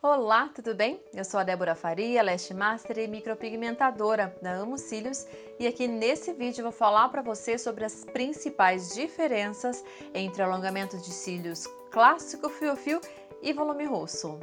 Olá, tudo bem? Eu sou a Débora Faria, Lash Master e micropigmentadora da Amo Cílios, e aqui nesse vídeo eu vou falar para você sobre as principais diferenças entre alongamento de cílios clássico fio-fio e volume russo.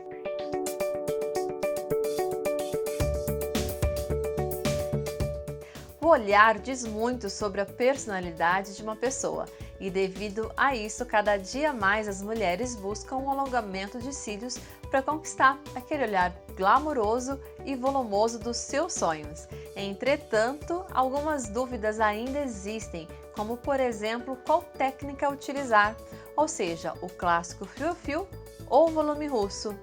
O olhar diz muito sobre a personalidade de uma pessoa e, devido a isso, cada dia mais as mulheres buscam um alongamento de cílios para conquistar aquele olhar glamouroso e volumoso dos seus sonhos. Entretanto, algumas dúvidas ainda existem, como por exemplo, qual técnica utilizar, ou seja, o clássico fio-fio ou o volume russo.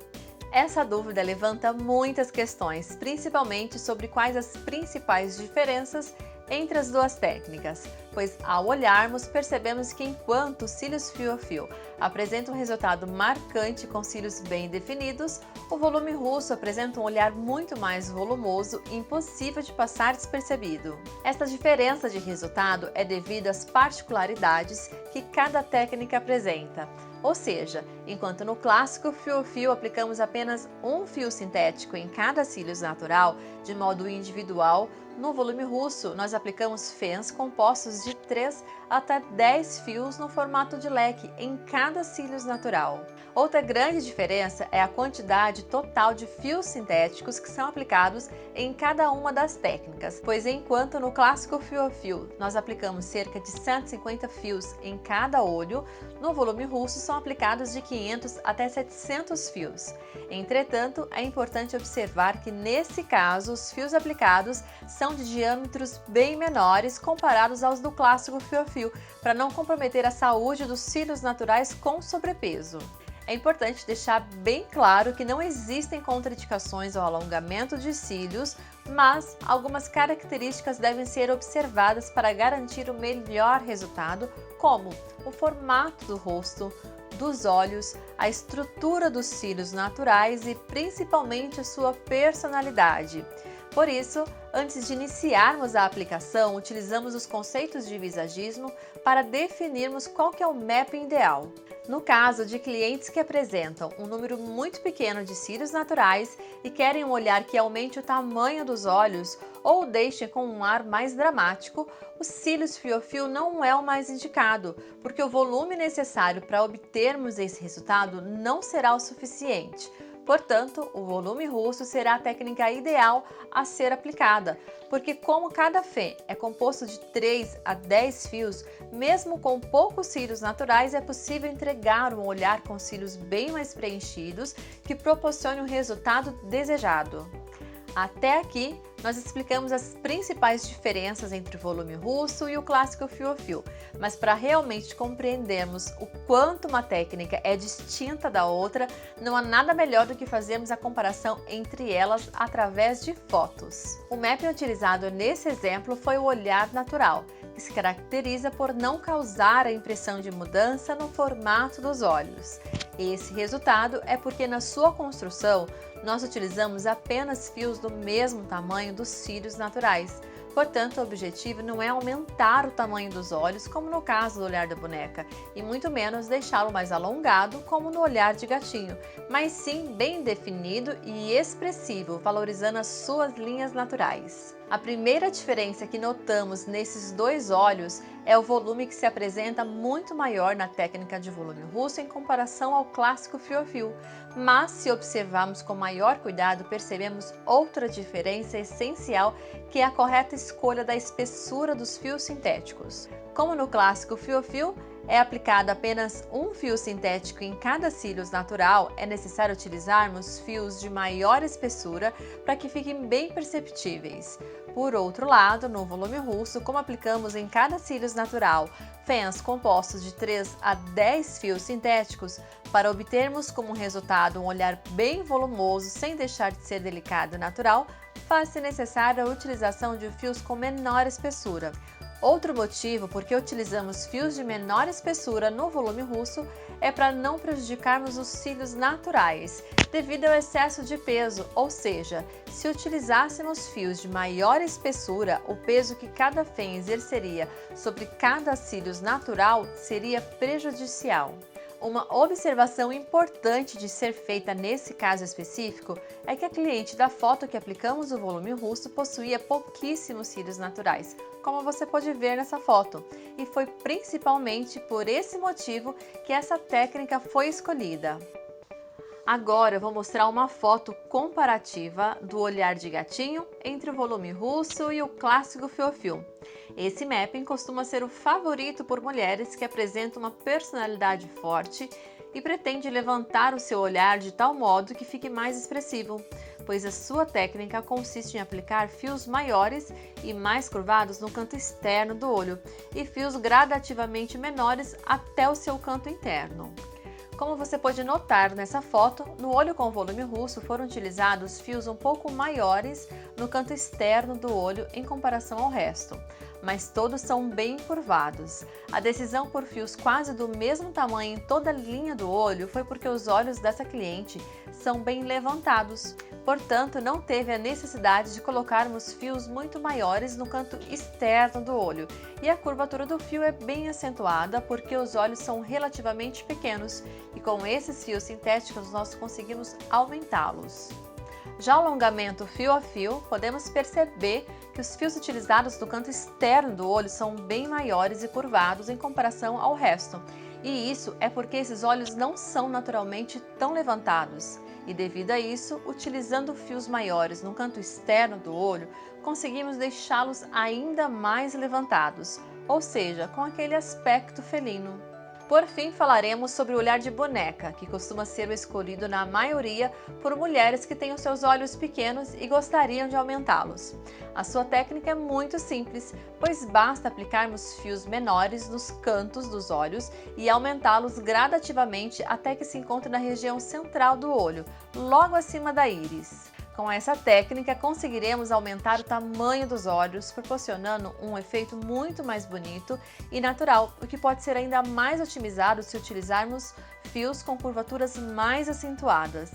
Essa dúvida levanta muitas questões, principalmente sobre quais as principais diferenças entre as duas técnicas, pois ao olharmos percebemos que enquanto os cílios fio-a-fio apresentam um resultado marcante com cílios bem definidos, o volume russo apresenta um olhar muito mais volumoso e impossível de passar despercebido. Esta diferença de resultado é devido às particularidades que cada técnica apresenta. Ou seja, enquanto no clássico fio-fio aplicamos apenas um fio sintético em cada cílios natural, de modo individual, no volume russo nós aplicamos fãs compostos de 3 até 10 fios no formato de leque em cada cílios natural. Outra grande diferença é a quantidade total de fios sintéticos que são aplicados em cada uma das técnicas, pois enquanto no clássico fio-a-fio nós aplicamos cerca de 150 fios em cada olho, no volume russo são aplicados de 500 até 700 fios. Entretanto, é importante observar que nesse caso os fios aplicados são de diâmetros bem menores comparados aos do clássico fio-a-fio, para não comprometer a saúde dos cílios naturais com sobrepeso. É importante deixar bem claro que não existem contraindicações ao alongamento de cílios, mas algumas características devem ser observadas para garantir o melhor resultado, como o formato do rosto, dos olhos, a estrutura dos cílios naturais e principalmente a sua personalidade. Por isso, antes de iniciarmos a aplicação, utilizamos os conceitos de visagismo para definirmos qual que é o mapping ideal. No caso de clientes que apresentam um número muito pequeno de cílios naturais e querem um olhar que aumente o tamanho dos olhos ou o deixe com um ar mais dramático, os cílios fio-fio não é o mais indicado, porque o volume necessário para obtermos esse resultado não será o suficiente. Portanto, o volume russo será a técnica ideal a ser aplicada, porque como cada fã é composto de 3 a 10 fios, mesmo com poucos cílios naturais é possível entregar um olhar com cílios bem mais preenchidos que proporcione o resultado desejado. Até aqui, nós explicamos as principais diferenças entre o volume russo e o clássico fio-a-fio, mas para realmente compreendermos o quanto uma técnica é distinta da outra, não há nada melhor do que fazermos a comparação entre elas através de fotos. O mapping utilizado nesse exemplo foi o olhar natural, que se caracteriza por não causar a impressão de mudança no formato dos olhos. Esse resultado é porque na sua construção nós utilizamos apenas fios do mesmo tamanho dos cílios naturais. Portanto, o objetivo não é aumentar o tamanho dos olhos, como no caso do olhar da boneca, e muito menos deixá-lo mais alongado, como no olhar de gatinho, mas sim bem definido e expressivo, valorizando as suas linhas naturais. A primeira diferença que notamos nesses dois olhos é o volume que se apresenta muito maior na técnica de volume russo em comparação ao clássico fio-a-fio, mas se observarmos com maior cuidado percebemos outra diferença essencial, que é a correta escolha da espessura dos fios sintéticos. Como no clássico fio-a-fio, é aplicado apenas um fio sintético em cada cílios natural, é necessário utilizarmos fios de maior espessura para que fiquem bem perceptíveis. Por outro lado, no volume russo, como aplicamos em cada cílios natural fãs compostos de 3 a 10 fios sintéticos, para obtermos como resultado um olhar bem volumoso sem deixar de ser delicado e natural, faz-se necessária a utilização de fios com menor espessura. Outro motivo por que utilizamos fios de menor espessura no volume russo é para não prejudicarmos os cílios naturais, devido ao excesso de peso, ou seja, se utilizássemos fios de maior espessura, o peso que cada fã exerceria sobre cada cílios natural seria prejudicial. Uma observação importante de ser feita nesse caso específico é que a cliente da foto que aplicamos o volume russo possuía pouquíssimos cílios naturais, como você pode ver nessa foto, e foi principalmente por esse motivo que essa técnica foi escolhida. Agora eu vou mostrar uma foto comparativa do olhar de gatinho entre o volume russo e o clássico fio-a-fio. Esse mapping costuma ser o favorito por mulheres que apresentam uma personalidade forte e pretende levantar o seu olhar de tal modo que fique mais expressivo, pois a sua técnica consiste em aplicar fios maiores e mais curvados no canto externo do olho e fios gradativamente menores até o seu canto interno. Como você pode notar nessa foto, no olho com volume russo foram utilizados fios um pouco maiores no canto externo do olho em comparação ao resto, mas todos são bem curvados. A decisão por fios quase do mesmo tamanho em toda a linha do olho foi porque os olhos dessa cliente são bem levantados, portanto não teve a necessidade de colocarmos fios muito maiores no canto externo do olho, e a curvatura do fio é bem acentuada porque os olhos são relativamente pequenos e com esses fios sintéticos nós conseguimos aumentá-los. Já o alongamento fio a fio, podemos perceber que os fios utilizados no canto externo do olho são bem maiores e curvados em comparação ao resto, e isso é porque esses olhos não são naturalmente tão levantados. E devido a isso, utilizando fios maiores no canto externo do olho, conseguimos deixá-los ainda mais levantados, ou seja, com aquele aspecto felino. Por fim, falaremos sobre o olhar de boneca, que costuma ser o escolhido na maioria por mulheres que têm os seus olhos pequenos e gostariam de aumentá-los. A sua técnica é muito simples, pois basta aplicarmos fios menores nos cantos dos olhos e aumentá-los gradativamente até que se encontre na região central do olho, logo acima da íris. Com essa técnica, conseguiremos aumentar o tamanho dos olhos, proporcionando um efeito muito mais bonito e natural, o que pode ser ainda mais otimizado se utilizarmos fios com curvaturas mais acentuadas.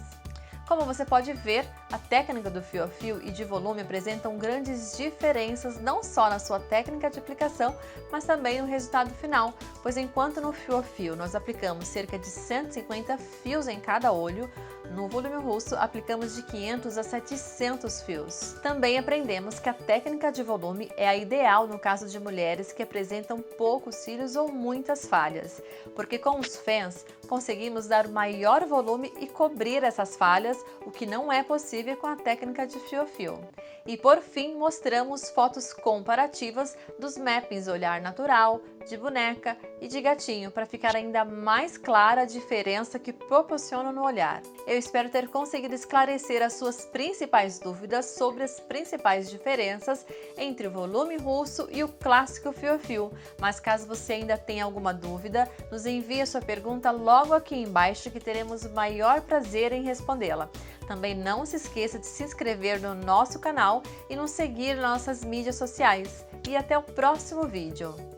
Como você pode ver, a técnica do fio a fio e de volume apresentam grandes diferenças não só na sua técnica de aplicação, mas também no resultado final, pois enquanto no fio a fio nós aplicamos cerca de 150 fios em cada olho, no volume russo aplicamos de 500 a 700 fios. Também aprendemos que a técnica de volume é a ideal no caso de mulheres que apresentam poucos cílios ou muitas falhas, porque com os fãs conseguimos dar maior volume e cobrir essas falhas, o que não é possível com a técnica de fio a fio. E por fim, mostramos fotos comparativas dos mappings olhar natural, de boneca e de gatinho para ficar ainda mais clara a diferença que proporcionam no olhar. Eu espero ter conseguido esclarecer as suas principais dúvidas sobre as principais diferenças entre o volume russo e o clássico fio a fio, mas caso você ainda tenha alguma dúvida, nos envie a sua pergunta logo aqui embaixo que teremos o maior prazer em respondê-la. Também não se esqueça de se inscrever no nosso canal e nos seguir nas nossas mídias sociais. E até o próximo vídeo!